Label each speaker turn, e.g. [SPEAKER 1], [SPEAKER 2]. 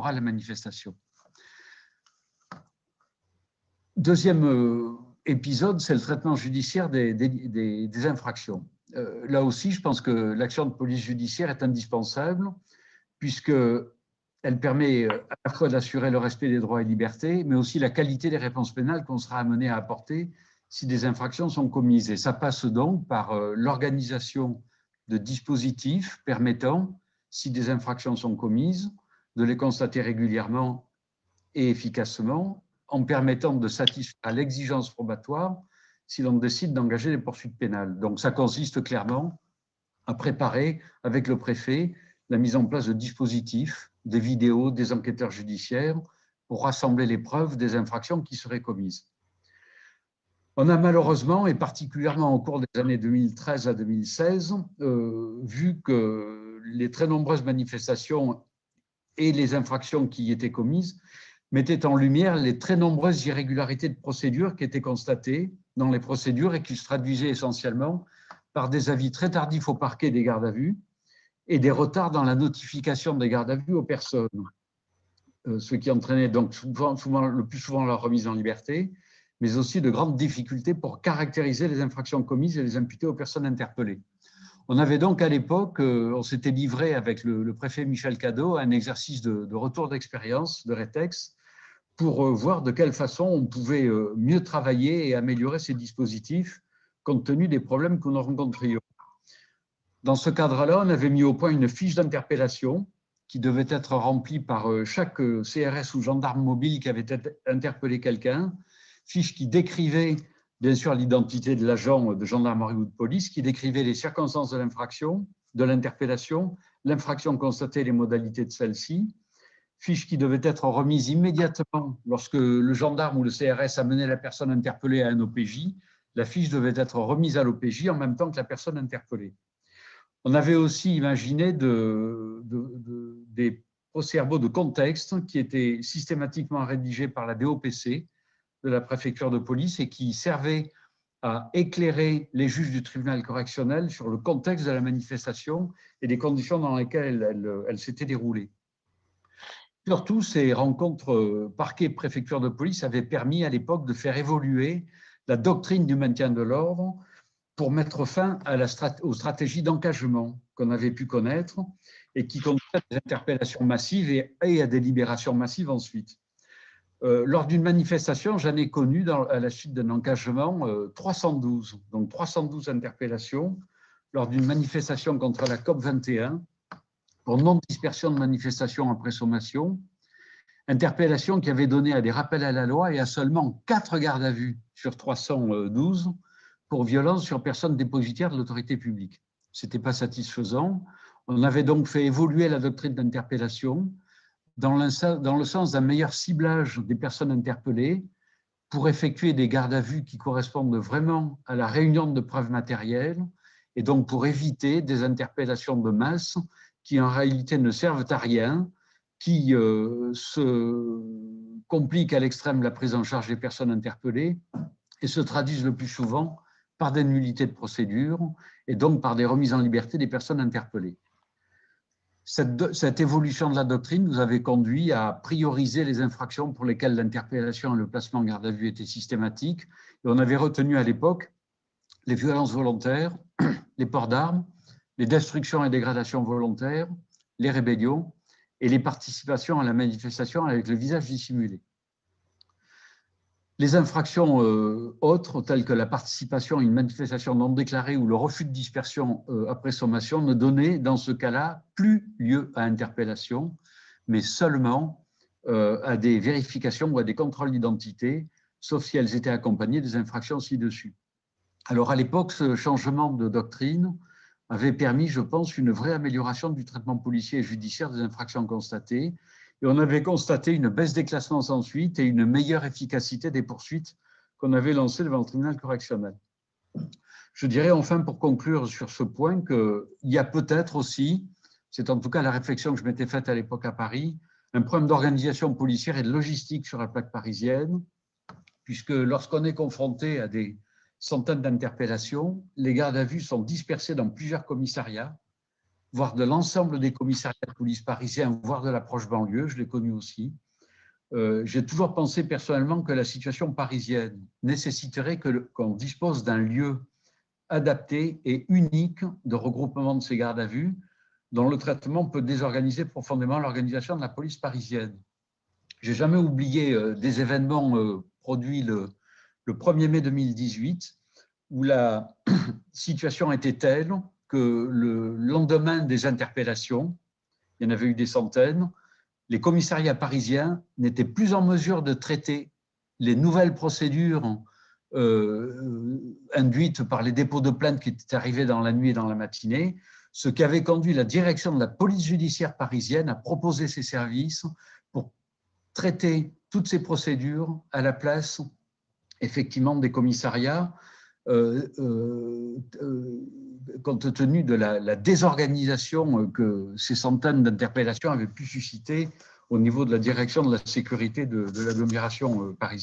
[SPEAKER 1] à la manifestation. Deuxième épisode, c'est le traitement judiciaire des infractions. Là aussi, je pense que l'action de police judiciaire est indispensable puisqu'elle permet à la fois d'assurer le respect des droits et libertés, mais aussi la qualité des réponses pénales qu'on sera amené à apporter si des infractions sont commises. Et ça passe donc par l'organisation de dispositifs permettant, si des infractions sont commises, de les constater régulièrement et efficacement, en permettant de satisfaire à l'exigence probatoire si l'on décide d'engager des poursuites pénales. Donc ça consiste clairement à préparer avec le préfet la mise en place de dispositifs, des vidéos, des enquêteurs judiciaires pour rassembler les preuves des infractions qui seraient commises. On a malheureusement, et particulièrement au cours des années 2013 à 2016, vu que les très nombreuses manifestations et les infractions qui y étaient commises mettaient en lumière les très nombreuses irrégularités de procédure qui étaient constatées dans les procédures et qui se traduisaient essentiellement par des avis très tardifs au parquet des gardes à vue et des retards dans la notification des gardes à vue aux personnes, ce qui entraînait donc le plus souvent leur remise en liberté, mais aussi de grandes difficultés pour caractériser les infractions commises et les imputer aux personnes interpellées. On avait donc à l'époque, on s'était livré avec le préfet Michel Cadot à un exercice de retour d'expérience de rétex pour voir de quelle façon on pouvait mieux travailler et améliorer ces dispositifs compte tenu des problèmes que nous rencontrions. Dans ce cadre-là, on avait mis au point une fiche d'interpellation qui devait être remplie par chaque CRS ou gendarme mobile qui avait interpellé quelqu'un, fiche qui décrivait bien sûr l'identité de l'agent de gendarmerie ou de police, qui décrivait les circonstances de l'infraction, de l'interpellation, l'infraction constatée et les modalités de celle-ci, fiche qui devait être remise immédiatement lorsque le gendarme ou le CRS amenait la personne interpellée à un OPJ. La fiche devait être remise à l'OPJ en même temps que la personne interpellée. On avait aussi imaginé des procès-verbaux de contexte qui étaient systématiquement rédigés par la DOPC de la préfecture de police et qui servaient à éclairer les juges du tribunal correctionnel sur le contexte de la manifestation et les conditions dans lesquelles elle s'était déroulée. Surtout, ces rencontres parquet-préfecture de police avaient permis à l'époque de faire évoluer la doctrine du maintien de l'ordre pour mettre fin aux stratégies d'engagement qu'on avait pu connaître et qui conduisaient à des interpellations massives et à des libérations massives ensuite. Lors d'une manifestation, j'en ai connu à la suite d'un engagement 312, donc 312 interpellations lors d'une manifestation contre la COP 21 pour non-dispersion de manifestation après sommation, interpellation qui avait donné à des rappels à la loi et à seulement 4 gardes à vue sur 312 pour violence sur personne dépositaire de l'autorité publique. Ce n'était pas satisfaisant. On avait donc fait évoluer la doctrine d'interpellation dans le sens d'un meilleur ciblage des personnes interpellées pour effectuer des gardes à vue qui correspondent vraiment à la réunion de preuves matérielles et donc pour éviter des interpellations de masse qui en réalité ne servent à rien, qui se compliquent à l'extrême la prise en charge des personnes interpellées et se traduisent le plus souvent par des nullités de procédure et donc par des remises en liberté des personnes interpellées. Cette évolution de la doctrine nous avait conduit à prioriser les infractions pour lesquelles l'interpellation et le placement en garde à vue étaient systématiques. Et on avait retenu à l'époque les violences volontaires, les ports d'armes, les destructions et dégradations volontaires, les rébellions et les participations à la manifestation avec le visage dissimulé. Les infractions autres, telles que la participation à une manifestation non déclarée ou le refus de dispersion après sommation, ne donnaient dans ce cas-là plus lieu à interpellation, mais seulement à des vérifications ou à des contrôles d'identité, sauf si elles étaient accompagnées des infractions ci-dessus. Alors à l'époque, ce changement de doctrine avait permis, je pense, une vraie amélioration du traitement policier et judiciaire des infractions constatées. Et on avait constaté une baisse des classements sans suite et une meilleure efficacité des poursuites qu'on avait lancées devant le tribunal correctionnel. Je dirais enfin, pour conclure sur ce point, qu'il y a peut-être aussi, c'est en tout cas la réflexion que je m'étais faite à l'époque à Paris, un problème d'organisation policière et de logistique sur la plaque parisienne, puisque lorsqu'on est confronté à des centaines d'interpellations, les gardes à vue sont dispersés dans plusieurs commissariats voire de l'ensemble des commissariats de police parisiens, voire de la proche banlieue, je l'ai connu aussi. J'ai toujours pensé personnellement que la situation parisienne nécessiterait qu'on dispose d'un lieu adapté et unique de regroupement de ces gardes à vue, dont le traitement peut désorganiser profondément l'organisation de la police parisienne. Je n'ai jamais oublié des événements produits le 1er mai 2018, où la situation était telle que le lendemain des interpellations, il y en avait eu des centaines, les commissariats parisiens n'étaient plus en mesure de traiter les nouvelles procédures induites par les dépôts de plaintes qui étaient arrivés dans la nuit et dans la matinée, ce qui avait conduit la direction de la police judiciaire parisienne à proposer ses services pour traiter toutes ces procédures à la place, effectivement, des commissariats, compte tenu de la désorganisation que ces centaines d'interpellations avaient pu susciter au niveau de la direction de la sécurité de l'agglomération parisienne.